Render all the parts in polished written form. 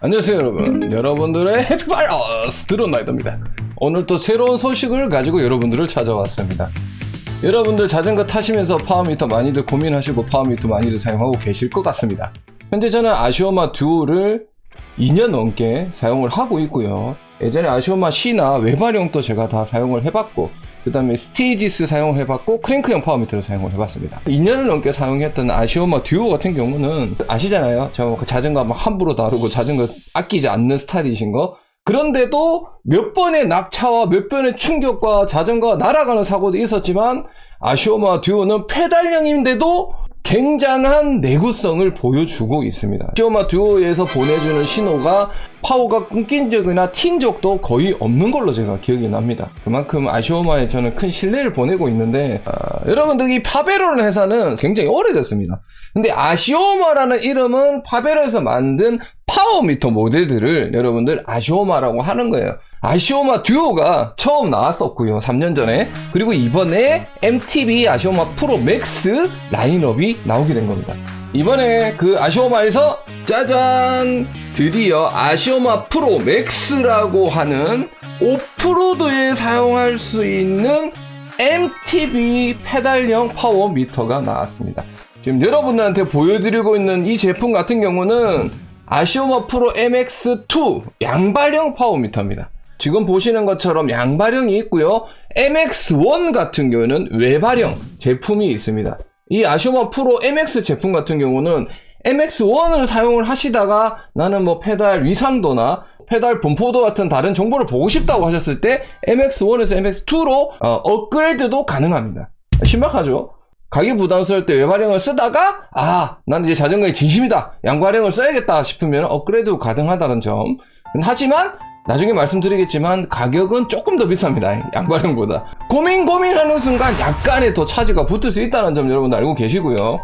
안녕하세요 여러분. 여러분들의 해피바이러스 드론라이더입니다. 오늘 또 새로운 소식을 가지고 여러분들을 찾아왔습니다. 여러분들 자전거 타시면서 파워미터 많이들 고민하시고 파워미터 많이들 사용하고 계실 것 같습니다. 현재 저는 아시오마 듀오를 2년 넘게 사용을 하고 있고요. 예전에 아시오마 C나 외발용도 제가 다 사용을 해봤고, 그 다음에 스테이지스 사용을 해봤고, 크랭크형 파워미터를 사용을 해봤습니다. 2년을 넘게 사용했던 아시오마 듀오 같은 경우는 아시잖아요. 저 자전거 막 함부로 다루고 자전거 아끼지 않는 스타일이신 거. 그런데도 몇 번의 낙차와 몇 번의 충격과 자전거가 날아가는 사고도 있었지만, 아시오마 듀오는 페달형인데도 굉장한 내구성을 보여주고 있습니다. 아시오마 듀오에서 보내주는 신호가 파워가 끊긴 적이나 튄 적도 거의 없는 걸로 제가 기억이 납니다. 그만큼 아시오마에 저는 큰 신뢰를 보내고 있는데, 여러분들 이 파베로라는 회사는 굉장히 오래됐습니다. 근데 아시오마라는 이름은 파베로에서 만든 파워미터 모델들을 여러분들 아시오마라고 하는 거예요. 아시오마 듀오가 처음 나왔었고요, 3년 전에. 그리고 이번에 MTB 아시오마 프로 맥스 라인업이 나오게 된 겁니다. 이번에 그 아시오마에서 짜잔! 드디어 아시오마 프로 맥스라고 하는 오프로드에 사용할 수 있는 MTB 페달형 파워미터가 나왔습니다. 지금 여러분들한테 보여드리고 있는 이 제품 같은 경우는 아시오마 프로 MX2 양발형 파워미터입니다. 지금 보시는 것처럼 양발형이 있고요. MX1 같은 경우는 외발형 제품이 있습니다. 이 아시오마 프로 MX 제품 같은 경우는 MX1을 사용을 하시다가 나는 뭐 페달 위상도나 페달 분포도 같은 다른 정보를 보고 싶다고 하셨을 때 MX1에서 MX2로 업그레이드도 가능합니다. 신박하죠? 가격 부담스러울 때 외발형을 쓰다가 난 이제 자전거에 진심이다, 양발형을 써야겠다 싶으면 업그레이드 가능하다는 점. 하지만 나중에 말씀드리겠지만 가격은 조금 더 비쌉니다. 양발형보다. 고민하는 순간 약간의 더 차지가 붙을 수 있다는 점 여러분 알고 계시고요.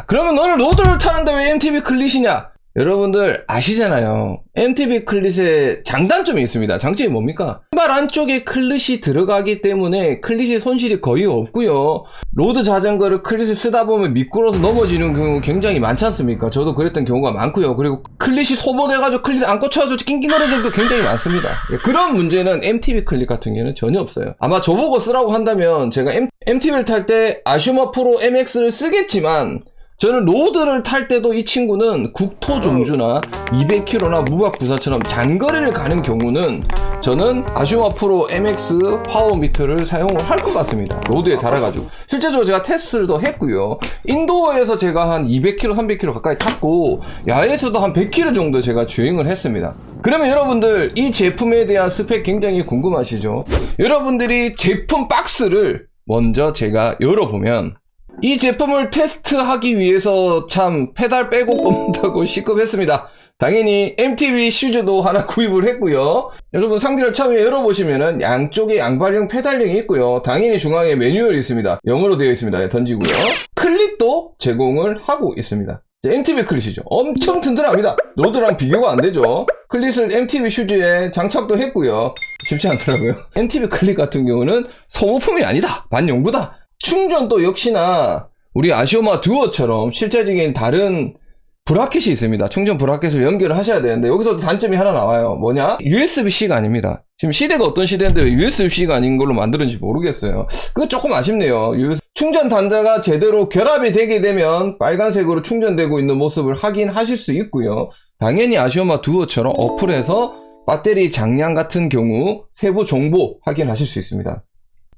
그러면 너는 로드를 타는데 왜 MTB 클릿이냐? 여러분들 아시잖아요. MTB 클릿의 장단점이 있습니다. 장점이 뭡니까? 신발 안쪽에 클릿이 들어가기 때문에 클릿이 손실이 거의 없고요. 로드 자전거를 클릿을 쓰다 보면 미끄러워서 넘어지는 경우 굉장히 많지 않습니까? 저도 그랬던 경우가 많고요. 그리고 클릿이 소모돼가지고 클릿 안 꽂혀서 낑낑거리는 적도 굉장히 많습니다. 그런 문제는 MTB 클릿 같은 경우는 전혀 없어요. 아마 저보고 쓰라고 한다면 제가 MTB를 탈 때 아시오마 프로 MX를 쓰겠지만, 저는 로드를 탈 때도 이 친구는 국토 종주나 200km나 무박부사처럼 장거리를 가는 경우는 저는 아시오마 프로 MX 파워미터를 사용을 할 것 같습니다. 로드에 달아가지고. 실제적으로 제가 테스트도 했고요. 인도어에서 제가 한 200km, 300km 가까이 탔고, 야외에서도 한 100km 정도 제가 주행을 했습니다. 그러면 여러분들 이 제품에 대한 스펙 굉장히 궁금하시죠? 여러분들이 제품 박스를 먼저 제가 열어보면, 이 제품을 테스트하기 위해서 참 페달 빼고 꼽는다고 시급했습니다. 당연히 MTB 슈즈도 하나 구입을 했고요. 여러분 상자를 처음에 열어보시면은 양쪽에 양발형 페달형이 있고요. 당연히 중앙에 매뉴얼이 있습니다. 영어로 되어 있습니다. 던지고요. 클릿도 제공을 하고 있습니다. MTB 클릿이죠. 엄청 튼튼합니다. 로드랑 비교가 안 되죠. 클릿을 MTB 슈즈에 장착도 했고요. 쉽지 않더라고요. MTB 클릿 같은 경우는 소모품이 아니다, 반영구다. 충전도 역시나 우리 아시오마 듀오처럼 실제적인 다른 브라켓이 있습니다. 충전 브라켓을 연결을 하셔야 되는데, 여기서 단점이 하나 나와요. 뭐냐? USB-C가 아닙니다. 지금 시대가 어떤 시대인데 왜 USB-C가 아닌 걸로 만들었는지 모르겠어요. 그거 조금 아쉽네요. 충전 단자가 제대로 결합이 되게 되면 빨간색으로 충전되고 있는 모습을 확인하실 수 있고요. 당연히 아시오마 듀오처럼 어플에서 배터리 장량 같은 경우 세부 정보 확인하실 수 있습니다.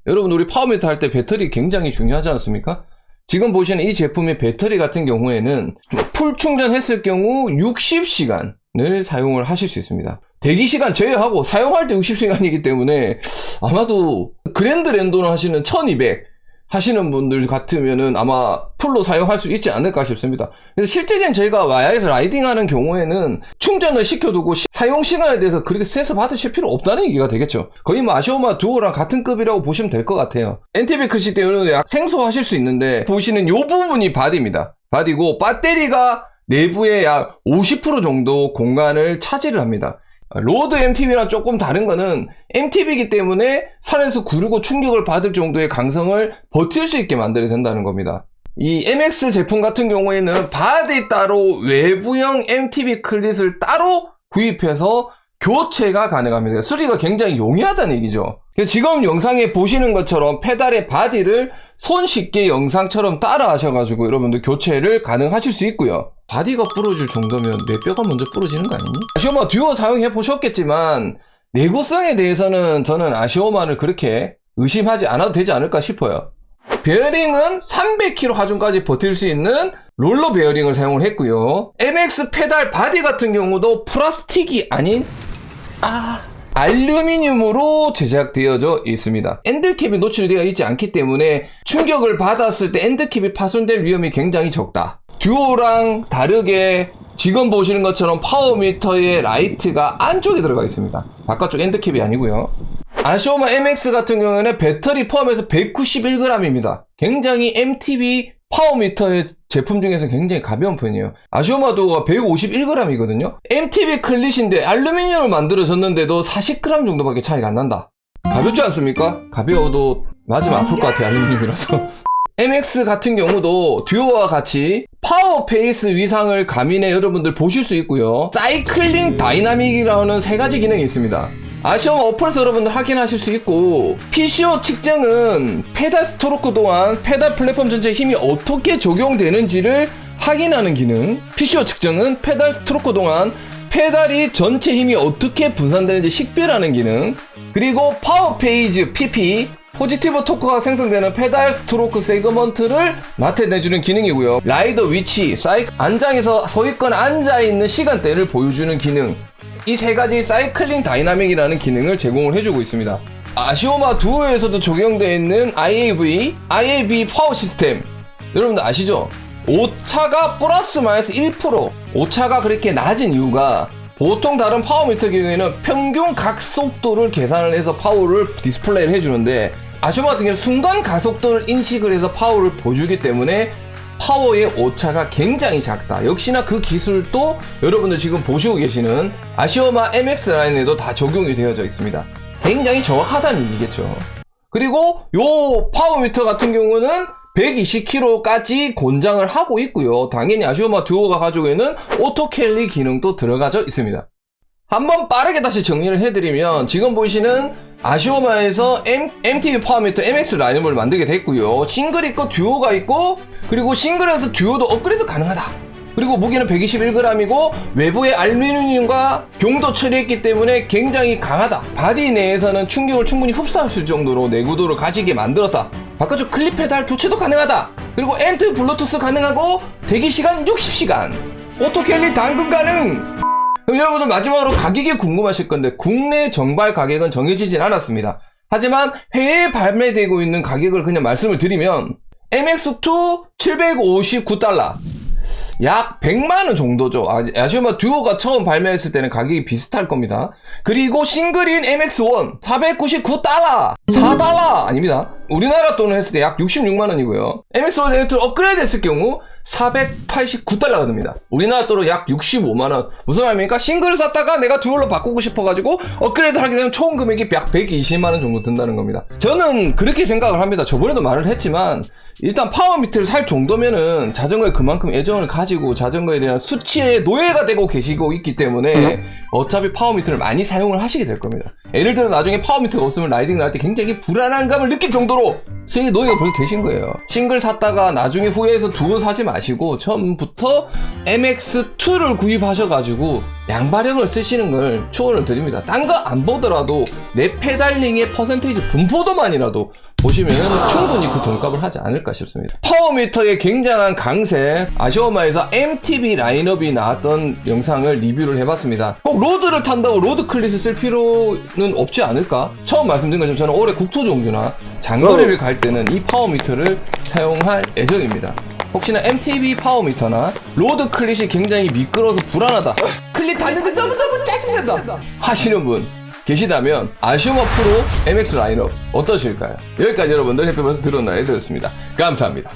여러분 우리 파워미터 할 때 배터리 굉장히 중요하지 않습니까? 지금 보시는 이 제품의 배터리 같은 경우에는 풀 충전했을 경우 60시간을 사용을 하실 수 있습니다. 대기시간 제외하고 사용할 때 60시간이기 때문에 아마도 그랜드 랜도너 하시는 1200 하시는 분들 같으면은 아마 풀로 사용할 수 있지 않을까 싶습니다. 그래서 실제적인 저희가 와야에서 라이딩하는 경우에는 충전을 시켜두고 사용 시간에 대해서 그렇게 스트레스 받으실 필요 없다는 얘기가 되겠죠. 거의 뭐 아시오마 듀오랑 같은 급이라고 보시면 될 것 같아요. MTB 클릿 때문에 약 생소하실 수 있는데, 보시는 요 부분이 바디입니다. 바디고 배터리가 내부에 약 50% 정도 공간을 차지를 합니다. 로드 MTB랑 조금 다른 거는 MTB이기 때문에 산에서 구르고 충격을 받을 정도의 강성을 버틸 수 있게 만들어야 된다는 겁니다. 이 MX 제품 같은 경우에는 바디 따로 외부형 MTB 클릿을 따로 구입해서 교체가 가능합니다. 수리가 굉장히 용이하다는 얘기죠. 그래서 지금 영상에 보시는 것처럼 페달의 바디를 손쉽게 영상처럼 따라 하셔가지고 여러분들 교체를 가능하실 수 있고요. 바디가 부러질 정도면 내 뼈가 먼저 부러지는 거 아니니? 아시오마 듀오 사용해 보셨겠지만 내구성에 대해서는 저는 아시오마를 그렇게 의심하지 않아도 되지 않을까 싶어요. 베어링은 300km 하중까지 버틸 수 있는 롤러 베어링을 사용을 했고요. MX 페달 바디 같은 경우도 플라스틱이 아닌 알루미늄으로 제작되어져 있습니다. 엔들캡이 노출되어 있지 않기 때문에 충격을 받았을 때 엔들캡이 파손될 위험이 굉장히 적다. 듀오랑 다르게 지금 보시는 것처럼 파워미터의 라이트가 안쪽에 들어가 있습니다. 바깥쪽 엔드캡이 아니고요. 아시오마 MX 같은 경우에는 배터리 포함해서 191g입니다. 굉장히 MTB 파워미터의 제품 중에서 굉장히 가벼운 편이에요. 아시오마 듀오가 151g이거든요. MTB 클릿인데 알루미늄을 만들어졌는데도 40g 정도밖에 차이가 안 난다. 가볍지 않습니까? 가벼워도 맞으면 아플 것 같아요. 알루미늄이라서. MX 같은 경우도 듀오와 같이 파워 페이스 위상을 가민해 여러분들 보실 수 있고요. 사이클링 다이나믹이라는 3가지 기능이 있습니다. 아시오마 어플에서 여러분들 확인하실 수 있고, PCO 측정은 페달 스트로크 동안 페달 플랫폼 전체에 힘이 어떻게 적용되는지를 확인하는 기능, PCO 측정은 페달 스트로크 동안 페달이 전체 힘이 어떻게 분산되는지 식별하는 기능, 그리고 파워 페이지 PP 포지티브 토크가 생성되는 페달 스트로크 세그먼트를 나타내주는 기능이고요. 라이더 위치, 안장에서 서있거나 앉아있는 시간대를 보여주는 기능, 이 3가지 사이클링 다이나믹이라는 기능을 제공을 해주고 있습니다. 아시오마 듀오에서도 적용되어 있는 IAB 파워 시스템, 여러분들 아시죠? 오차가 플러스 마이너스 1%, 오차가 그렇게 낮은 이유가 보통 다른 파워미터 경우에는 평균 각속도를 계산을 해서 파워를 디스플레이를 해주는데, 아시오마 같은 경우는 순간 가속도를 인식을 해서 파워를 보여주기 때문에 파워의 오차가 굉장히 작다. 역시나 그 기술도 여러분들 지금 보시고 계시는 아시오마 MX 라인에도 다 적용이 되어져 있습니다. 굉장히 정확하다는 얘기겠죠. 그리고 요 파워미터 같은 경우는 120kg까지 권장을 하고 있고요. 당연히 아시오마 듀오가 가지고 있는 오토캘리 기능도 들어가져 있습니다. 한번 빠르게 다시 정리를 해드리면, 지금 보시는 아시오마에서 MTB 파워미터 MX 라인업을 만들게 됐고요. 싱글 있고 듀오가 있고, 그리고 싱글에서 듀오도 업그레이드 가능하다. 그리고 무게는 121g이고 외부에 알루미늄과 경도 처리했기 때문에 굉장히 강하다. 바디 내에서는 충격을 충분히 흡수할 수 있을 정도로 내구도를 가지게 만들었다. 바깥쪽 클립 페달 교체도 가능하다. 그리고 엔트 블루투스 가능하고 대기시간 60시간, 오토캘리 당근 가능. 그럼 여러분들 마지막으로 가격이 궁금하실 건데, 국내 정발 가격은 정해지진 않았습니다. 하지만 해외에 발매되고 있는 가격을 그냥 말씀을 드리면, MX2 $759, 약 100만원 정도죠. 아시오마 듀오가 처음 발매했을 때는 가격이 비슷할 겁니다. 그리고 싱글인 MX1 $499, $4 아닙니다. 우리나라 돈을 했을 때 약 66만원이고요. MX1 엘렉트로 업그레이드 했을 경우 $489가 듭니다. 우리나라 돈으로 약 65만원. 무슨 말입니까? 싱글을 샀다가 내가 듀얼로 바꾸고 싶어가지고 업그레이드 하게 되면 총 금액이 약 120만원 정도 든다는 겁니다. 저는 그렇게 생각을 합니다. 저번에도 말을 했지만, 일단 파워미터를 살 정도면은 자전거에 그만큼 애정을 가지고 자전거에 대한 수치에 노예가 되고 계시고 있기 때문에 어차피 파워미터를 많이 사용을 하시게 될 겁니다. 예를 들어 나중에 파워미터가 없으면 라이딩을 할 때 굉장히 불안한 감을 느낄 정도로 수익의 노예가 벌써 되신 거예요. 싱글 샀다가 나중에 후회해서 듀오 사지 마시고 처음부터 MX2를 구입하셔가지고 양발형을 쓰시는 걸 추천을 드립니다. 딴 거 안 보더라도 내 페달링의 퍼센테이지 분포도만이라도 보시면 충분히 그 돈값을 하지 않을까 싶습니다. 파워미터의 굉장한 강세, 아시오마에서 MTB 라인업이 나왔던 영상을 리뷰를 해봤습니다. 꼭 로드를 탄다고 로드 클릿을 쓸 필요는 없지 않을까? 처음 말씀드린 것처럼 저는 올해 국토종주나 장거리를 갈 때는 이 파워미터를 사용할 예정입니다. 혹시나 MTB 파워미터나 로드 클릿이 굉장히 미끄러워서 불안하다, 클릿 닿는데 너무너무 짜증난다 하시는 분 계시다면 아시오마 프로 MX 라인업 어떠실까요? 여기까지 여러분들 해피버스 드론나에 들었습니다. 감사합니다.